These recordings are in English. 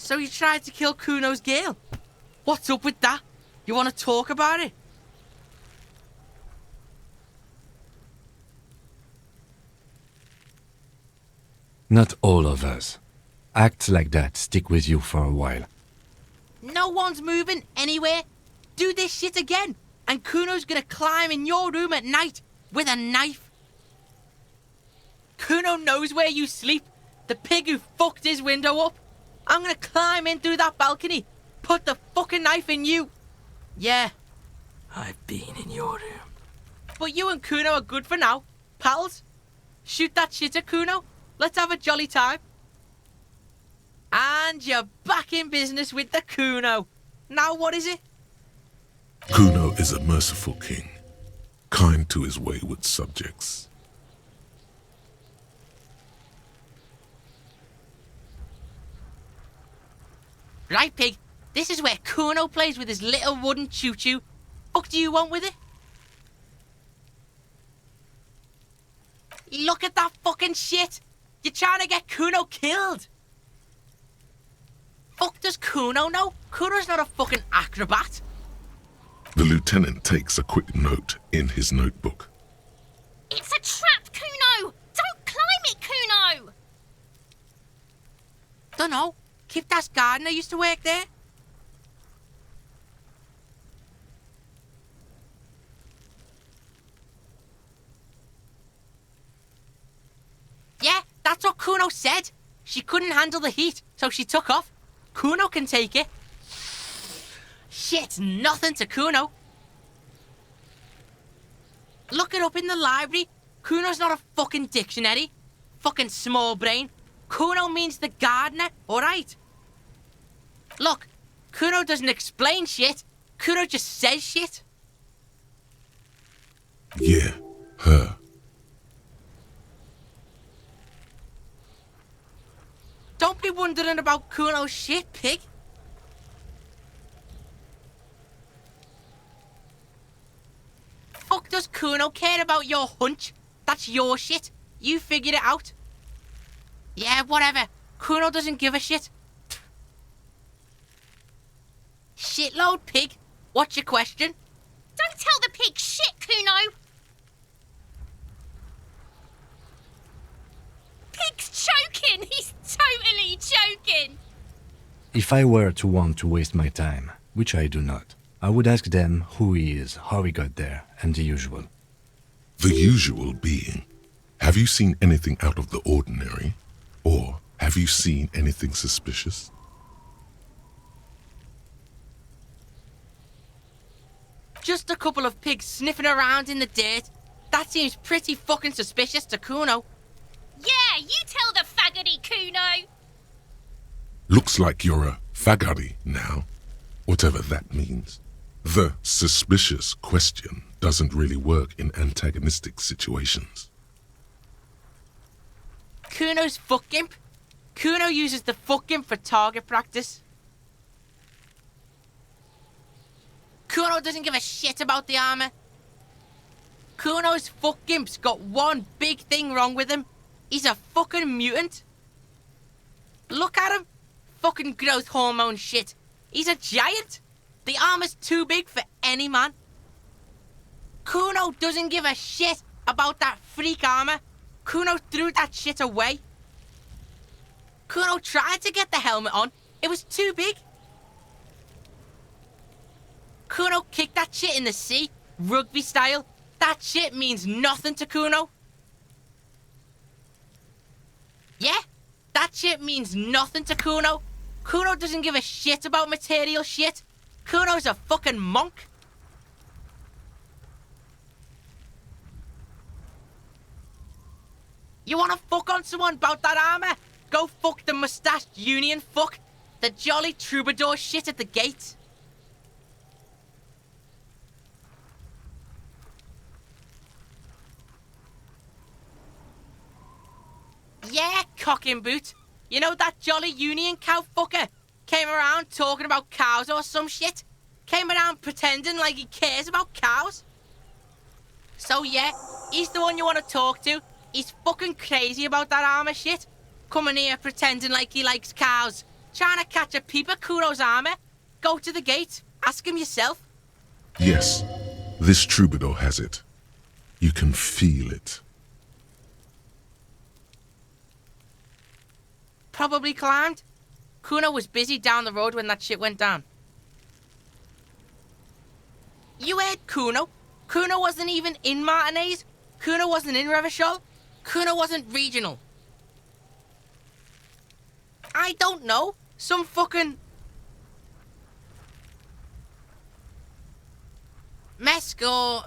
So you tried to kill Kuno's girl? What's up with that? You want to talk about it? Not all of us. Acts like that stick with you for a while. No one's moving anywhere. Do this shit again, and Kuno's gonna climb in your room at night with a knife. Kuno knows where you sleep. The pig who fucked his window up. I'm gonna climb in through that balcony, put the fucking knife in you. Yeah, I've been in your room. But you and Kuno are good for now, pals. Shoot that shit at Kuno. Let's have a jolly time. And you're back in business with the Kuno. Now what is it? Kuno is a merciful king, kind to his wayward subjects. Right, pig. This is where Kuno plays with his little wooden choo-choo. What do you want with it? Look at that fucking shit. You're trying to get Kuno killed. Fuck does Kuno know? Kuno's not a fucking acrobat. The lieutenant takes a quick note in his notebook. It's a trap, Kuno! Don't climb it, Kuno! Dunno. Kiptas gardener used to work there. Yeah, that's what Kuno said. She couldn't handle the heat, so she took off. Kuno can take it. Shit's nothing to Kuno. Look it up in the library. Kuno's not a fucking dictionary. Fucking small brain. Kuno means the gardener, alright? Look, Kuno doesn't explain shit. Kuno just says shit. Yeah, her. Don't be wondering about Kuno's shit, pig. Fuck does Kuno care about your hunch? That's your shit. You figured it out. Yeah, whatever. Kuno doesn't give a shit. Shitload, pig. What's your question? Don't tell the pig shit, Kuno! Pig's choking! He's totally choking! If I were to want to waste my time, which I do not, I would ask them who he is, how he got there, and the usual. The usual being, have you seen anything out of the ordinary? Or have you seen anything suspicious? Just a couple of pigs sniffing around in the dirt. That seems pretty fucking suspicious to Kuno. Yeah, you tell the faggoty, Kuno! Looks like you're a faggoty now, whatever that means. The suspicious question doesn't really work in antagonistic situations. Kuno's fuck gimp. Kuno uses the fuck gimp for target practice. Kuno doesn't give a shit about the armor. Kuno's fuck gimp's got one big thing wrong with him. He's a fucking mutant. Look at him. Fucking growth hormone shit. He's a giant. The armor's too big for any man. Kuno doesn't give a shit about that freak armor. Kuno threw that shit away. Kuno tried to get the helmet on. It was too big. Kuno kicked that shit in the sea, rugby style. That shit means nothing to Kuno. Yeah, that shit means nothing to Kuno. Kuno doesn't give a shit about material shit. Kuno's a fucking monk. You wanna fuck on someone about that armor? Go fuck the mustached union fuck. The jolly troubadour shit at the gate. Yeah, cocking boot. You know that jolly union cow fucker? Came around talking about cows or some shit? Came around pretending like he cares about cows? So yeah, he's the one you want to talk to. He's fucking crazy about that armor shit. Coming here pretending like he likes cows. Trying to catch a peep of Kuno's armor? Go to the gate. Ask him yourself. Yes, this troubadour has it. You can feel it. Probably climbed. Kuno was busy down the road when that shit went down. You heard Kuno. Kuno wasn't even in Martinez. Kuno wasn't in Revachol. Kuno wasn't regional. I don't know. Some fucking... Mesk or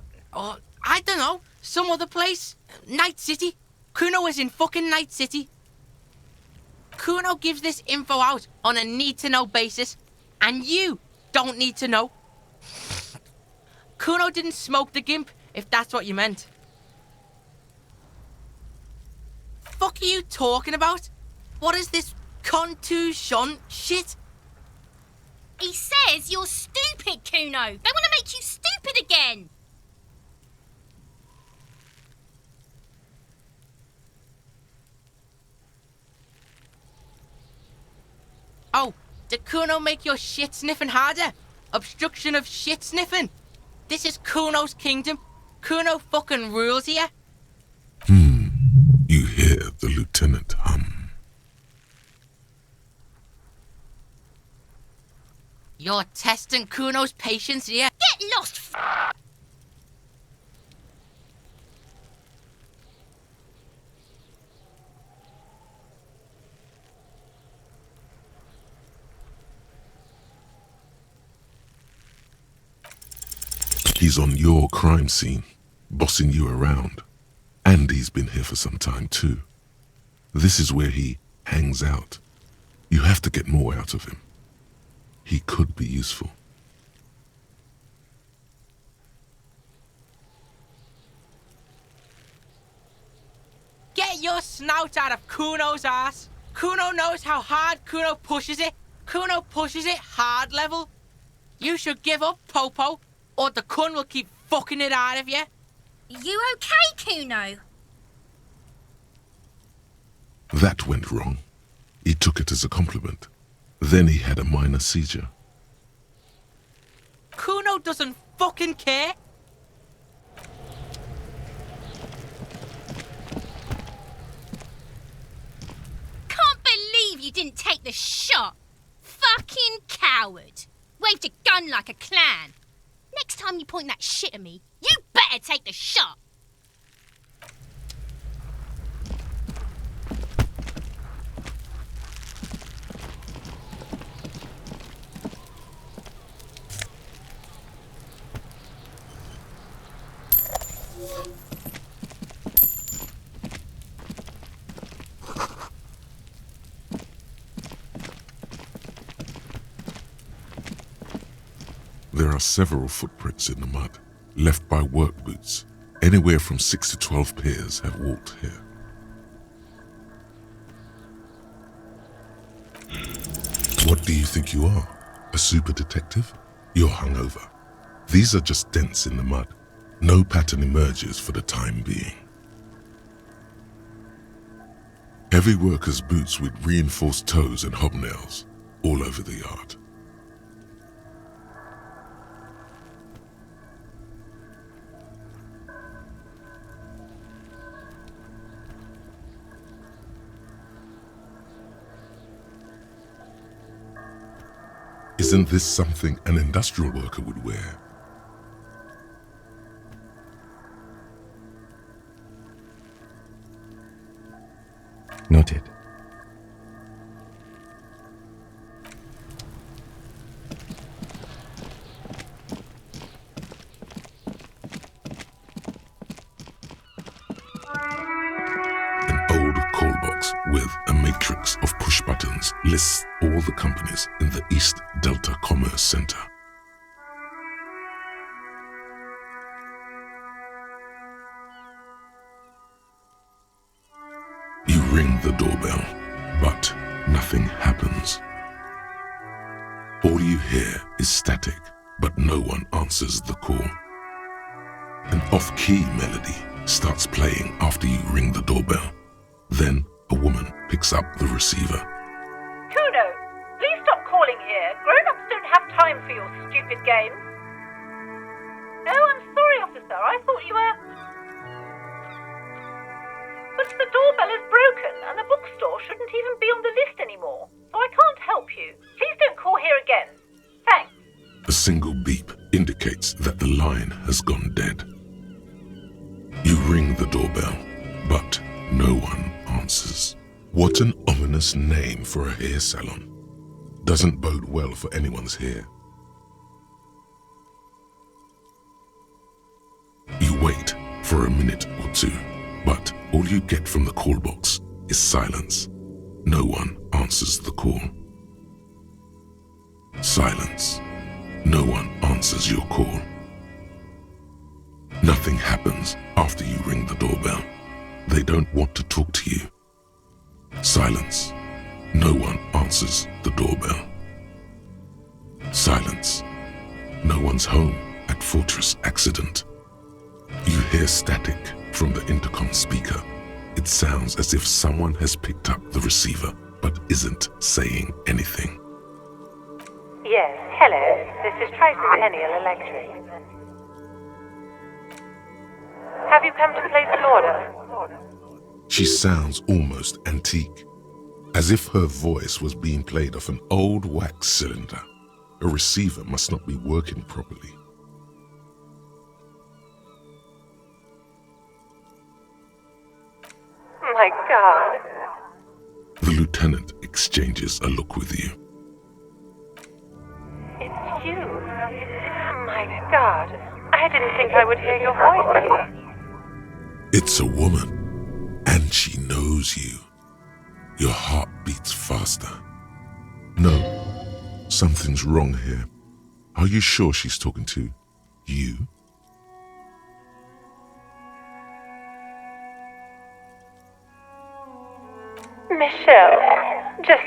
I don't know. Some other place. Night City. Kuno was in fucking Night City. Kuno gives this info out on a need-to-know basis, and you don't need to know. Kuno didn't smoke the gimp, if that's what you meant. Fuck are you talking about? What is this contusion shit? He says you're stupid, Kuno. They want to make you stupid again. Oh, did Kuno make your shit sniffing harder? Obstruction of shit sniffing? This is Kuno's kingdom. Kuno fucking rules here. You hear the lieutenant hum. You're testing Kuno's patience here. Get lost, He's on your crime scene, bossing you around. And he's been here for some time too. This is where he hangs out. You have to get more out of him. He could be useful. Get your snout out of Kuno's ass. Kuno knows how hard Kuno pushes it. Kuno pushes it hard level. You should give up, Popo, or the Kun will keep fucking it out of you. You okay, Kuno? That went wrong. He took it as a compliment. Then he had a minor seizure. Kuno doesn't fucking care. Can't believe you didn't take the shot. Fucking coward. Waved a gun like a clown. Next time you point that shit at me, you better take the shot. There are several footprints in the mud, left by work boots. Anywhere from 6 to 12 pairs have walked here. What do you think you are? A super detective? You're hungover. These are just dents in the mud. No pattern emerges for the time being. Heavy workers' boots with reinforced toes and hobnails all over the yard. Isn't this something an industrial worker would wear? Noted. An old call box with a matrix of push buttons lists all the companies in the East Delta Commerce Center. You ring the doorbell, but nothing happens. All you hear is static, but no one answers the call. An off-key melody starts playing after you ring the doorbell. Then a woman picks up the receiver. Kuno, time for your stupid games. Oh, I'm sorry, officer. I thought you were... But the doorbell is broken, and the bookstore shouldn't even be on the list anymore. So I can't help you. Please don't call here again. Thanks. A single beep indicates that the line has gone dead. You ring the doorbell, but no one answers. What an ominous name for a hair salon. Doesn't bode well for anyone's hair. You wait for a minute or two, but all you get from the call box is silence. No one answers the call. Silence. No one answers your call. Nothing happens after you ring the doorbell. They don't want to talk to you. Silence. No one answers the doorbell. Silence. No one's home at Fortress Accident. You hear static from the intercom speaker. It sounds as if someone has picked up the receiver but isn't saying anything. Yes, hello. This is Tracy Peniel Electric. Have you come to place an order? She sounds almost antique, as if her voice was being played off an old wax cylinder. A receiver must not be working properly. My God. The lieutenant exchanges a look with you. It's you. My God. I didn't think I would hear your voice. It's a woman, and she knows you. Your heart beats faster. No, something's wrong here. Are you sure she's talking to you? Michelle, just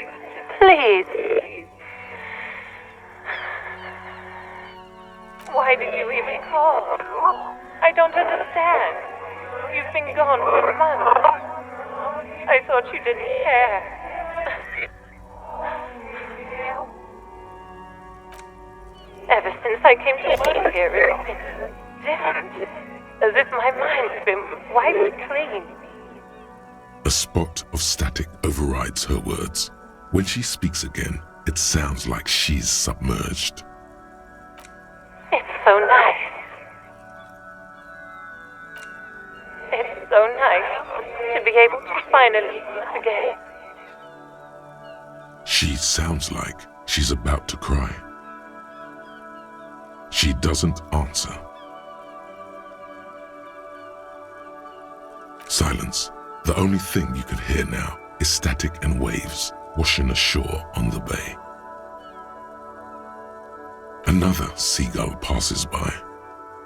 please. Why did you even call? I don't understand. You've been gone for months. I thought you didn't care. Ever since I came to work here, it's been different. As if my mind's been wiped clean. A spot of static overrides her words. When she speaks again, it sounds like she's submerged. It's so nice. It's so nice to be able to finally meet again. She sounds like she's about to cry. She doesn't answer. Silence. The only thing you can hear now is static and waves washing ashore on the bay. Another seagull passes by.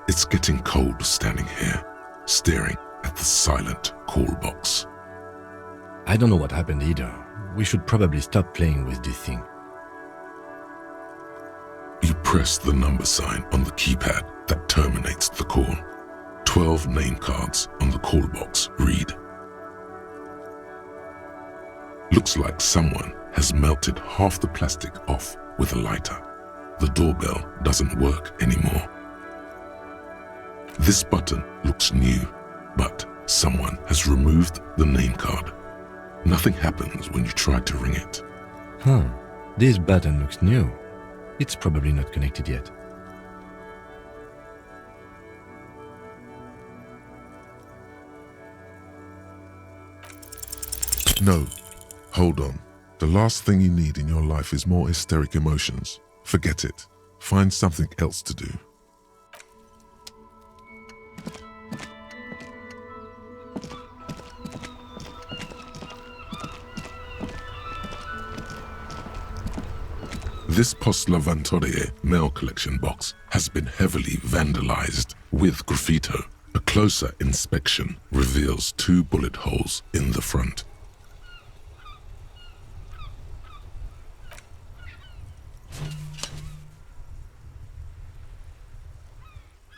It's getting cold standing here, staring at the silent call box. I don't know what happened either. We should probably stop playing with this thing. You press the number sign on the keypad that terminates the call. 12 name cards on the call box read. Looks like someone has melted half the plastic off with a lighter. The doorbell doesn't work anymore. This button looks new, but someone has removed the name card. Nothing happens when you try to ring it. This button looks new. It's probably not connected yet. No. Hold on. The last thing you need in your life is more hysteric emotions. Forget it. Find something else to do. This Post Lavantorie mail collection box has been heavily vandalized with graffito. A closer inspection reveals 2 bullet holes in the front.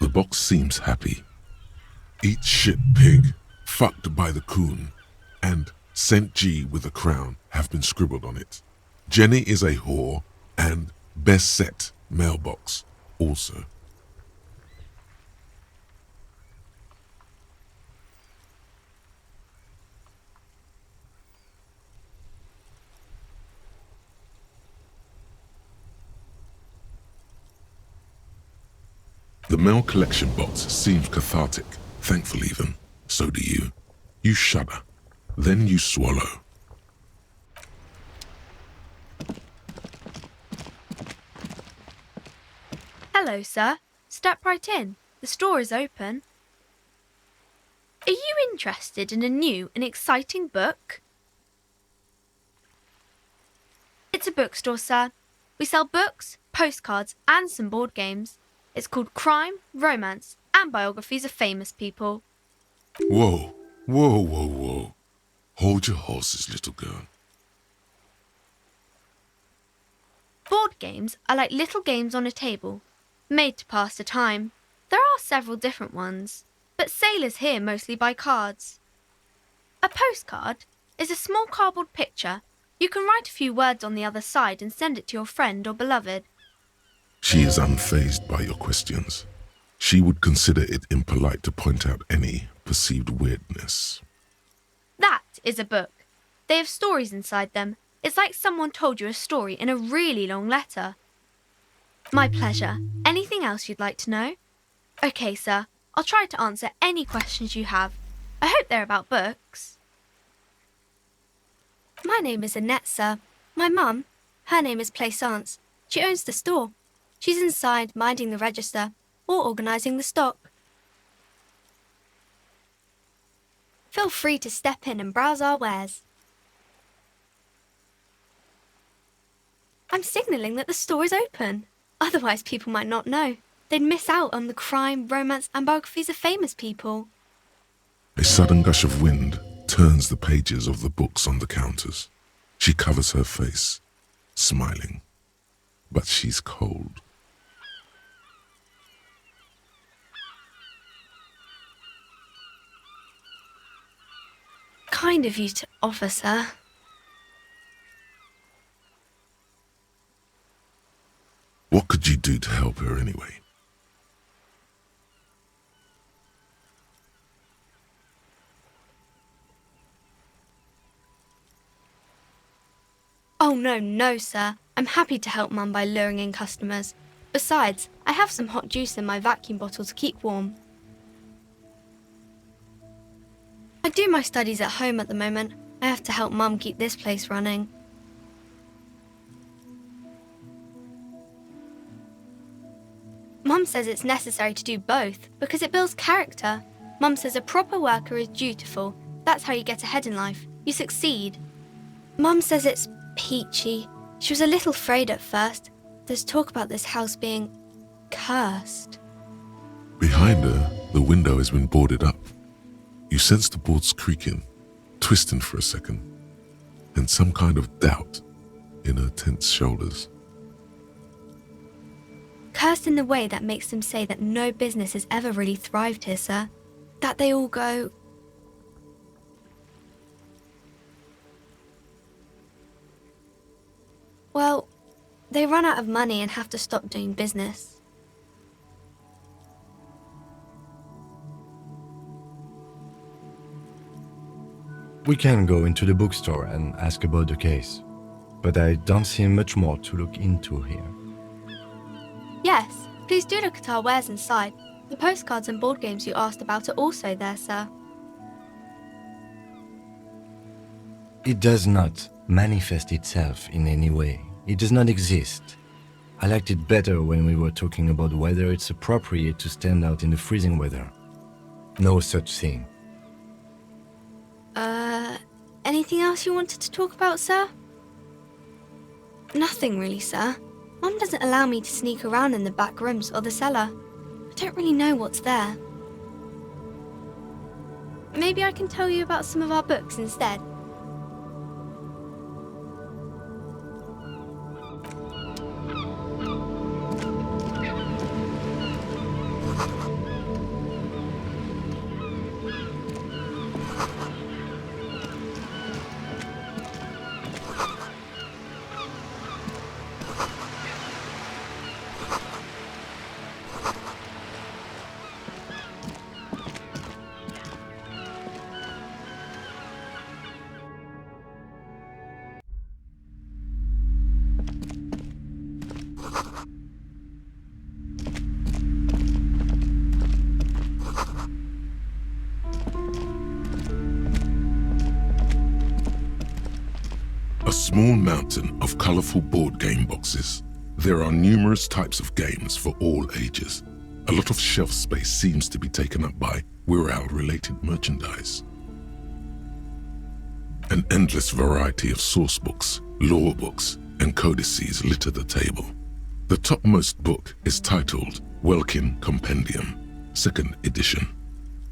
The box seems happy. Eat shit pig, fucked by the coon, and St. G with a crown have been scribbled on it. Jenny is a whore, and best set mailbox also. The mail collection box seems cathartic, thankful even. So do you. You shudder. Then you swallow. Hello, sir. Step right in. The store is open. Are you interested in a new and exciting book? It's a bookstore, sir. We sell books, postcards, and some board games. It's called Crime, Romance, and Biographies of Famous People. Whoa, whoa, whoa, whoa. Hold your horses, little girl. Board games are like little games on a table, made to pass the time. There are several different ones, but sailors here mostly buy cards. A postcard is a small cardboard picture. You can write a few words on the other side and send it to your friend or beloved. She is unfazed by your questions. She would consider it impolite to point out any perceived weirdness. That is a book. They have stories inside them. It's like someone told you a story in a really long letter. My pleasure. Anything else you'd like to know? Okay, sir. I'll try to answer any questions you have. I hope they're about books. My name is Annette, sir. My mum, her name is Plaisance. She owns the store. She's inside minding the register or organising the stock. Feel free to step in and browse our wares. I'm signalling that the store is open. Otherwise people might not know. They'd miss out on the crime, romance and biographies of famous people. A sudden gush of wind turns the pages of the books on the counters. She covers her face, smiling. But she's cold. Kind of you to offer, sir. What could you do to help her anyway? Oh, no, sir. I'm happy to help Mum by luring in customers. Besides, I have some hot juice in my vacuum bottle to keep warm. I do my studies at home at the moment. I have to help Mum keep this place running. Mum says it's necessary to do both because it builds character. Mum says a proper worker is dutiful. That's how you get ahead in life. You succeed. Mum says it's peachy. She was a little afraid at first. There's talk about this house being cursed. Behind her, the window has been boarded up. You sense the boards creaking, twisting for a second, and some kind of doubt in her tense shoulders. Cursed in the way that makes them say that no business has ever really thrived here, sir. That they all go... Well, they run out of money and have to stop doing business. We can go into the bookstore and ask about the case, but I don't see much more to look into here. Yes, please do look at our wares inside. The postcards and board games you asked about are also there, sir. It does not manifest itself in any way. It does not exist. I liked it better when we were talking about whether it's appropriate to stand out in the freezing weather. No such thing. Anything else you wanted to talk about, sir? Nothing really, sir. Mum doesn't allow me to sneak around in the back rooms or the cellar. I don't really know what's there. Maybe I can tell you about some of our books instead. A small mountain of colorful board game boxes. There are numerous types of games for all ages. A lot of shelf space seems to be taken up by Wirral-related merchandise. An endless variety of source books, lore books, and codices litter the table. The topmost book is titled Welkin Compendium, 2nd edition.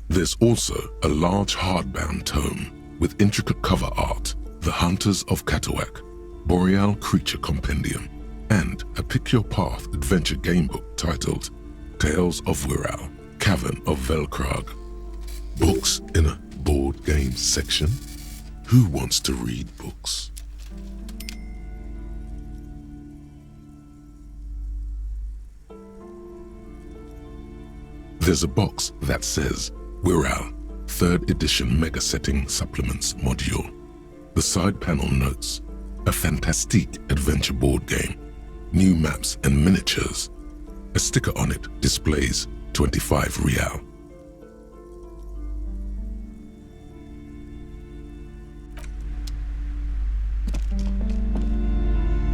There's also a large hardbound tome with intricate cover art, The Hunters of Katawak, Boreal Creature Compendium, and a Pick Your Path adventure game book titled Tales of Wirral, Cavern of Velkrag. Books in a board games section? Who wants to read books? There's a box that says Wirral, 3rd edition Mega Setting Supplements Module. The side panel notes, a fantastique adventure board game, new maps and miniatures. A sticker on it displays 25 real.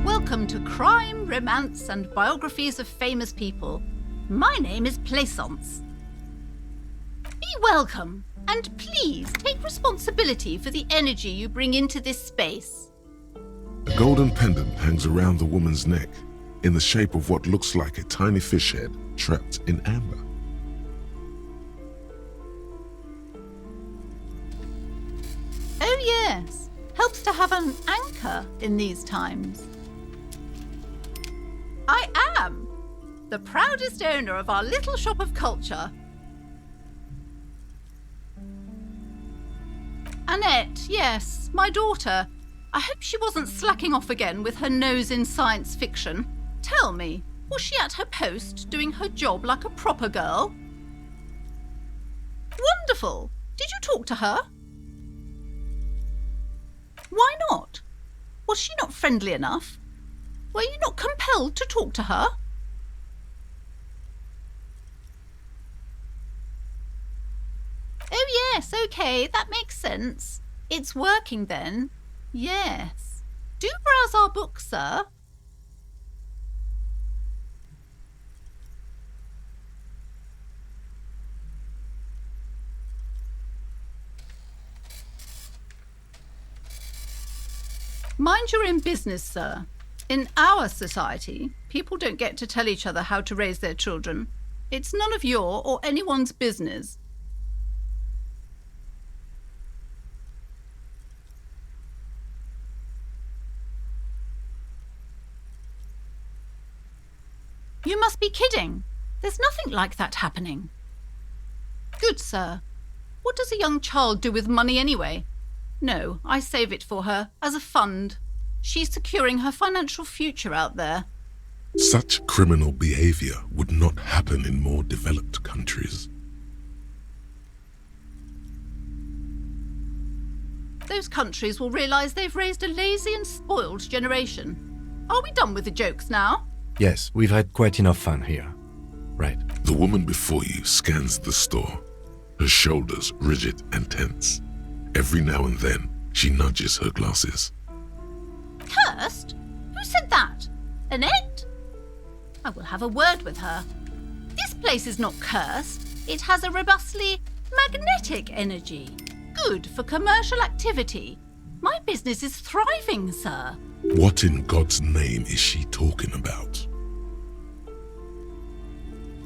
Welcome to Crime, Romance and Biographies of Famous People. My name is Plaisance. Be welcome, and please take responsibility for the energy you bring into this space. A golden pendant hangs around the woman's neck in the shape of what looks like a tiny fish head trapped in amber. Oh yes, helps to have an anchor in these times. I am the proudest owner of our little shop of culture. Annette, yes, my daughter. I hope she wasn't slacking off again with her nose in science fiction. Tell me, was she at her post doing her job like a proper girl? Wonderful. Did you talk to her? Why not? Was she not friendly enough? Were you not compelled to talk to her? Oh yes, okay, that makes sense. It's working then. Yes. Do browse our book, sir. Mind your own business, sir. In our society, people don't get to tell each other how to raise their children. It's none of your or anyone's business. You must be kidding. There's nothing like that happening. Good, sir. What does a young child do with money anyway? No, I save it for her as a fund. She's securing her financial future out there. Such criminal behavior would not happen in more developed countries. Those countries will realise they've raised a lazy and spoiled generation. Are we done with the jokes now? Yes, we've had quite enough fun here. Right. The woman before you scans the store, her shoulders rigid and tense. Every now and then, she nudges her glasses. Cursed? Who said that? Annette? I will have a word with her. This place is not cursed. It has a robustly magnetic energy. Good for commercial activity. My business is thriving, sir. What in God's name is she talking about?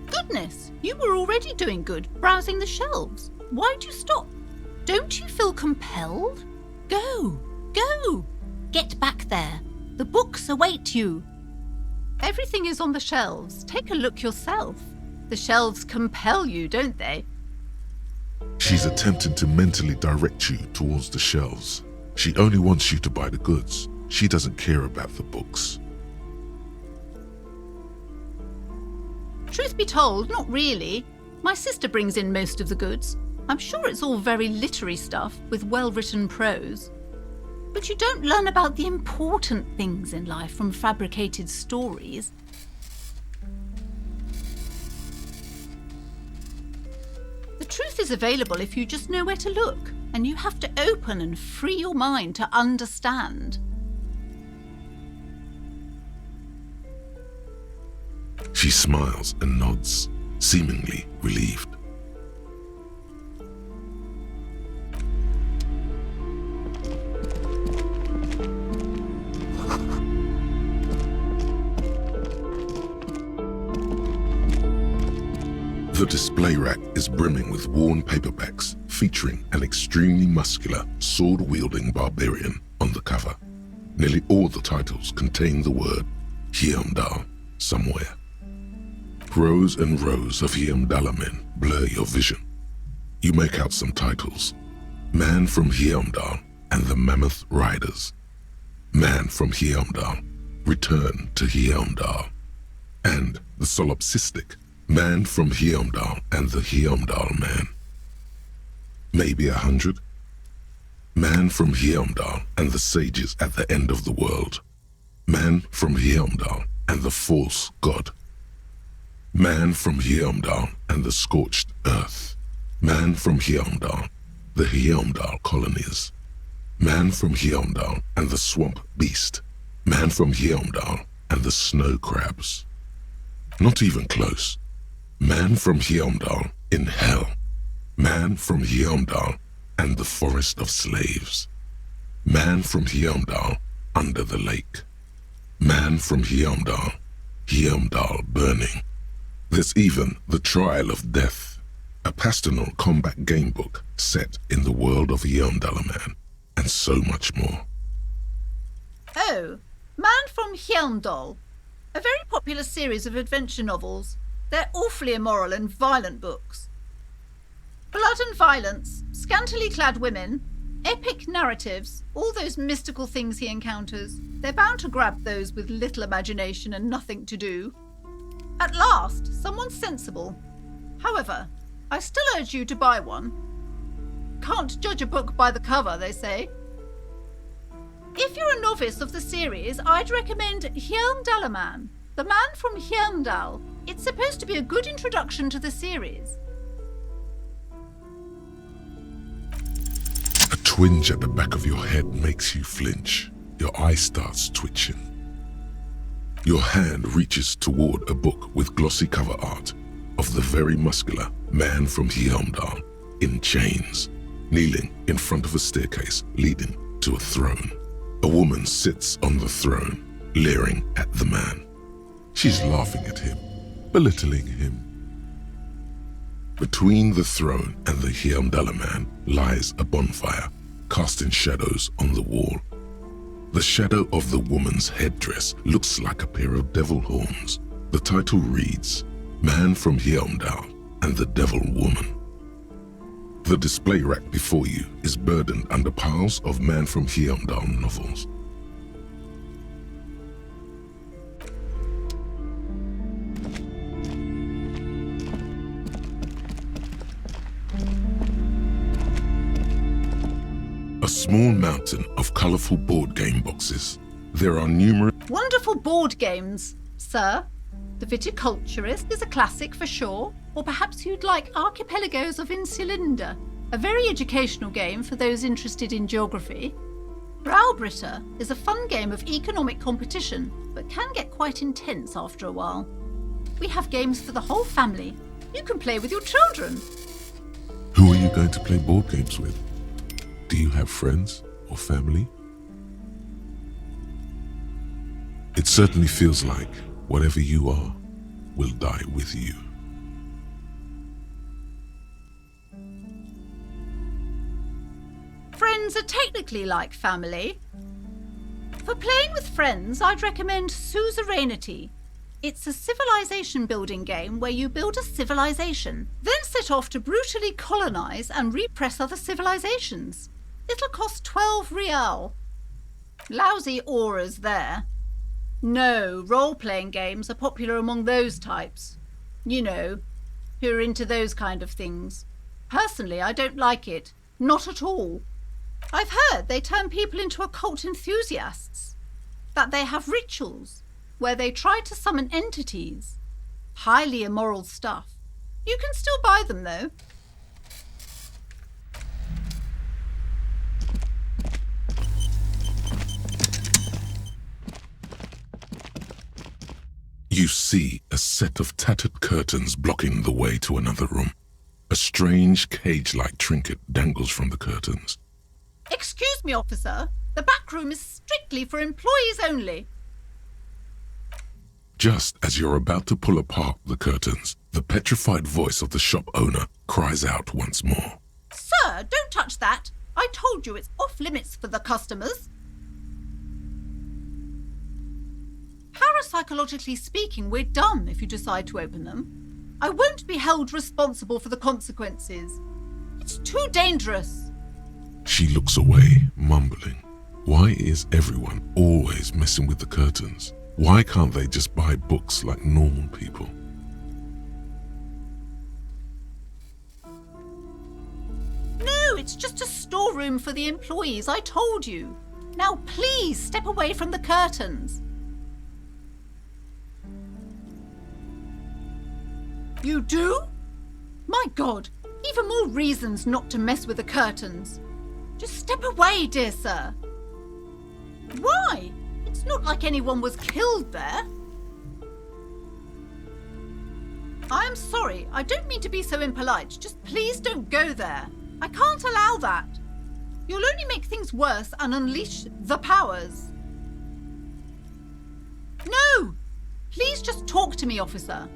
Goodness, you were already doing good, browsing the shelves. Why'd you stop? Don't you feel compelled? Go, go. Get back there. The books await you. Everything is on the shelves. Take a look yourself. The shelves compel you, don't they? She's attempting to mentally direct you towards the shelves. She only wants you to buy the goods. She doesn't care about the books. Truth be told, not really. My sister brings in most of the goods. I'm sure it's all very literary stuff with well-written prose. But you don't learn about the important things in life from fabricated stories. The truth is available if you just know where to look, and you have to open and free your mind to understand. She smiles and nods, seemingly relieved. The display rack is brimming with worn paperbacks featuring an extremely muscular, sword-wielding barbarian on the cover. Nearly all the titles contain the word Heimdall somewhere. Rows and rows of Heimdall men blur your vision. You make out some titles. Man from Heimdall and the Mammoth Riders. Man from Heimdall, Return to Heimdall. And the solipsistic Man from Heimdall and the Heimdall Man. Maybe 100. Man from Heimdall and the sages at the end of the world. Man from Heimdall and the false god. Man from Heimdall and the scorched earth. Man from Heimdall, the Heimdall colonies. Man from Heimdall and the swamp beast. Man from Heimdall and the snow crabs. Not even close. Man from Heimdall in hell. Man from Heimdall and the forest of slaves. Man from Heimdall under the lake. Man from Heimdall, Heimdall burning. There's even The Trial of Death, a pastoral combat game book set in the world of Heimdall Man, and so much more. Oh, Man from Heimdall. A very popular series of adventure novels. They're awfully immoral and violent books. Blood and violence, scantily clad women, epic narratives, all those mystical things he encounters. They're bound to grab those with little imagination and nothing to do. At last, someone sensible. However, I still urge you to buy one. Can't judge a book by the cover, they say. If you're a novice of the series, I'd recommend Heimdall Man, the Man from Heimdall. It's supposed to be a good introduction to the series. A twinge at the back of your head makes you flinch. Your eye starts twitching. Your hand reaches toward a book with glossy cover art of the very muscular Man from Heimdall in chains, kneeling in front of a staircase leading to a throne. A woman sits on the throne, leering at the man. She's laughing at him, belittling him. Between the throne and the Heimdall Man lies a bonfire, casting shadows on the wall. The shadow of the woman's headdress looks like a pair of devil horns. The title reads, Man from Heimdall and the Devil Woman. The display rack before you is burdened under piles of Man from Heimdall novels. A small mountain of colourful board game boxes. There are numerous Wonderful board games, sir. The Viticulturist is a classic for sure, or perhaps you'd like Archipelagos of Insulinda, a very educational game for those interested in geography. Braubritter is a fun game of economic competition, but can get quite intense after a while. We have games for the whole family. You can play with your children. Who are you going to play board games with? Do you have friends or family? It certainly feels like whatever you are will die with you. Friends are technically like family. For playing with friends, I'd recommend Suzerainty. It's a civilization building game where you build a civilization, then set off to brutally colonize and repress other civilizations. It'll cost 12 real. Lousy auras there. No, role-playing games are popular among those types. You know, who are into those kind of things. Personally, I don't like it. Not at all. I've heard they turn people into occult enthusiasts. That they have rituals where they try to summon entities. Highly immoral stuff. You can still buy them, though. You see a set of tattered curtains blocking the way to another room. A strange cage-like trinket dangles from the curtains. Excuse me, officer. The back room is strictly for employees only. Just as you're about to pull apart the curtains, the petrified voice of the shop owner cries out once more. Sir, don't touch that. I told you it's off-limits for the customers. Parapsychologically speaking, we're dumb if you decide to open them. I won't be held responsible for the consequences. It's too dangerous. She looks away, mumbling. Why is everyone always messing with the curtains? Why can't they just buy books like normal people? No, it's just a storeroom for the employees, I told you. Now please step away from the curtains. You do? My God, even more reasons not to mess with the curtains. Just step away, dear sir. Why? It's not like anyone was killed there. I am sorry, I don't mean to be so impolite. Just please don't go there. I can't allow that. You'll only make things worse and unleash the powers. No! Please just talk to me, officer.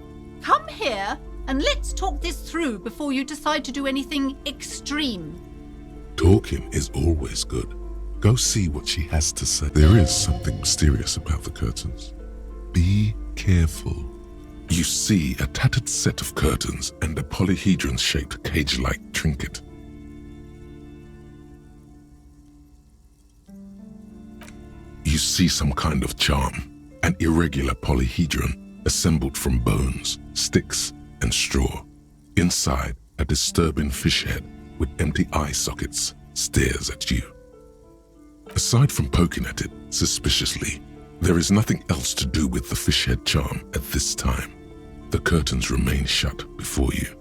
Come here and let's talk this through before you decide to do anything extreme. Talking is always good. Go see what she has to say. There is something mysterious about the curtains. Be careful. You see a tattered set of curtains and a polyhedron-shaped cage-like trinket. You see some kind of charm, an irregular polyhedron assembled from bones, sticks, and straw. Inside, a disturbing fish head with empty eye sockets stares at you. Aside from poking at it suspiciously, there is nothing else to do with the fish head charm at this time. The curtains remain shut before you.